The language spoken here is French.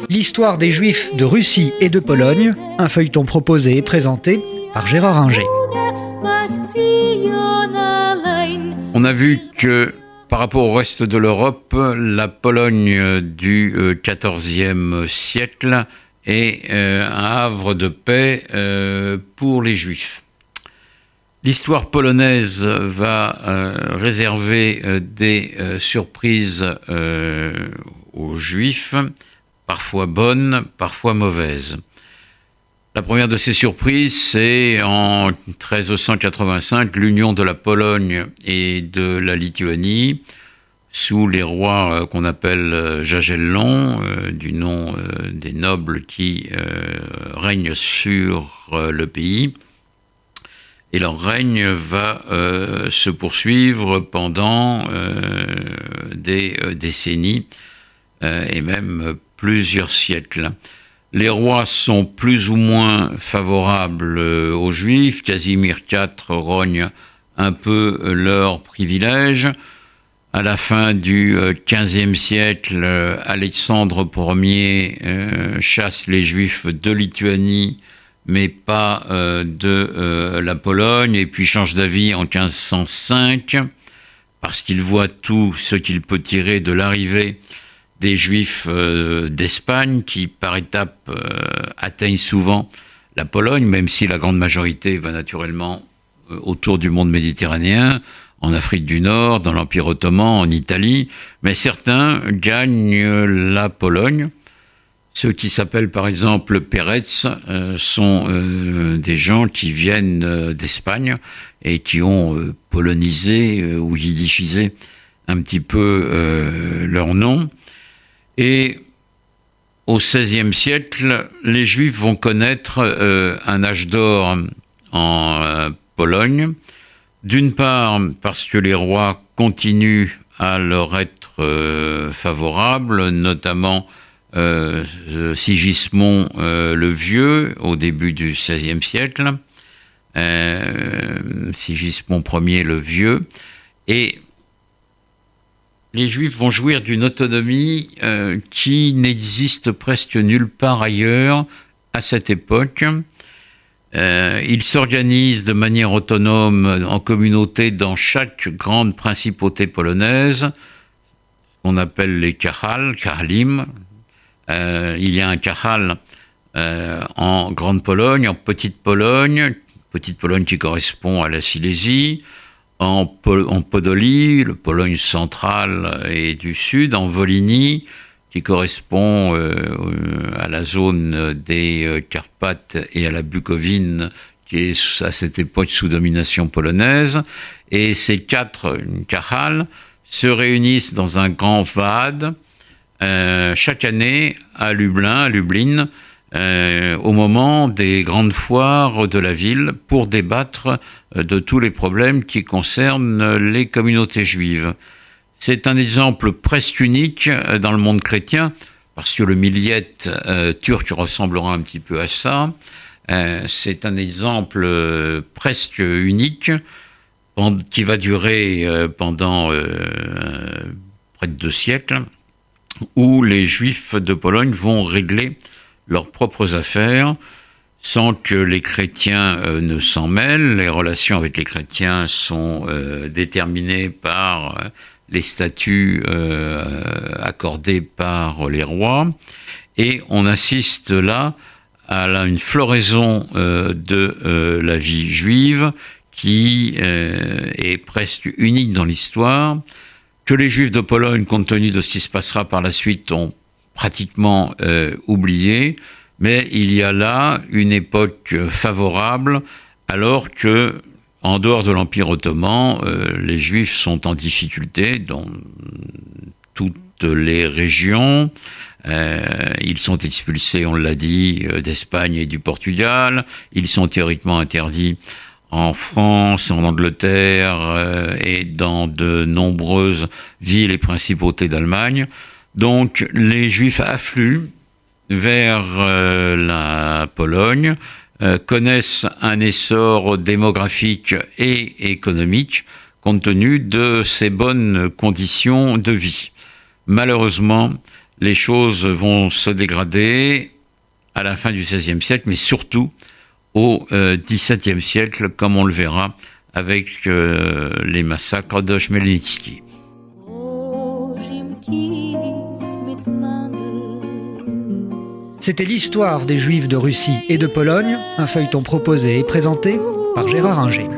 L'histoire des Juifs de Russie et de Pologne, un feuilleton proposé et présenté par Gérard Inger. On a vu que par rapport au reste de l'Europe, la Pologne du XIVe siècle est un havre de paix pour les Juifs. L'histoire polonaise va réserver des surprises aux Juifs, parfois bonnes, parfois mauvaises. La première de ces surprises, c'est en 1385, l'union de la Pologne et de la Lituanie, sous les rois qu'on appelle Jagellons, du nom des nobles qui règnent sur le pays. Et leur règne va se poursuivre pendant des décennies et même plusieurs siècles. Les rois sont plus ou moins favorables aux Juifs. Casimir IV rogne un peu leurs privilèges. À la fin du XVe siècle, Alexandre Ier chasse les Juifs de Lituanie, mais pas de la Pologne, et puis change d'avis en 1505, parce qu'il voit tout ce qu'il peut tirer de l'arrivée des Juifs d'Espagne, qui par étapes atteignent souvent la Pologne, même si la grande majorité va naturellement autour du monde méditerranéen, en Afrique du Nord, dans l'Empire ottoman, en Italie, mais certains gagnent la Pologne. Ceux qui s'appellent par exemple Peretz sont des gens qui viennent d'Espagne et qui ont polonisé ou yiddishisé un petit peu leur nom. Et au XVIe siècle, les Juifs vont connaître un âge d'or en Pologne. D'une part, parce que les rois continuent à leur être favorables, notamment Sigismond le Vieux, au début du XVIe siècle, Sigismond Ier le Vieux, et les Juifs vont jouir d'une autonomie qui n'existe presque nulle part ailleurs à cette époque. Ils s'organisent de manière autonome en communauté dans chaque grande principauté polonaise, qu'on appelle les Kahalim. Il y a un Kahal en Grande Pologne, en Petite Pologne qui correspond à la Silésie, en Podolie, la Pologne centrale et du sud, en Volhynie, qui correspond à la zone des Carpates et à la Bucovine, qui est à cette époque sous domination polonaise. Et ces quatre Kahals se réunissent dans un grand Vaad chaque année à Lublin, au moment des grandes foires de la ville, pour débattre de tous les problèmes qui concernent les communautés juives. C'est un exemple presque unique dans le monde chrétien, parce que le milliette turc ressemblera un petit peu à ça. C'est un exemple presque unique qui va durer pendant près de 2 siècles, où les Juifs de Pologne vont régler leurs propres affaires sans que les chrétiens ne s'en mêlent. Les relations avec les chrétiens sont déterminées par les statuts accordés par les rois, et on assiste là à une floraison de la vie juive qui est presque unique dans l'histoire, que les Juifs de Pologne, compte tenu de ce qui se passera par la suite, ont pratiquement oublié, mais il y a là une époque favorable, alors que, en dehors de l'Empire ottoman, les Juifs sont en difficulté dans toutes les régions. Ils sont expulsés, on l'a dit, d'Espagne et du Portugal. Ils sont théoriquement interdits en France, en Angleterre et dans de nombreuses villes et principautés d'Allemagne. Donc les Juifs affluent vers la Pologne, connaissent un essor démographique et économique compte tenu de ces bonnes conditions de vie. malheureusement, les choses vont se dégrader à la fin du XVIe siècle, mais surtout au XVIIe siècle, comme on le verra avec les massacres de Chmelnytsky. C'était l'histoire des Juifs de Russie et de Pologne, un feuilleton proposé et présenté par Gérard Inger.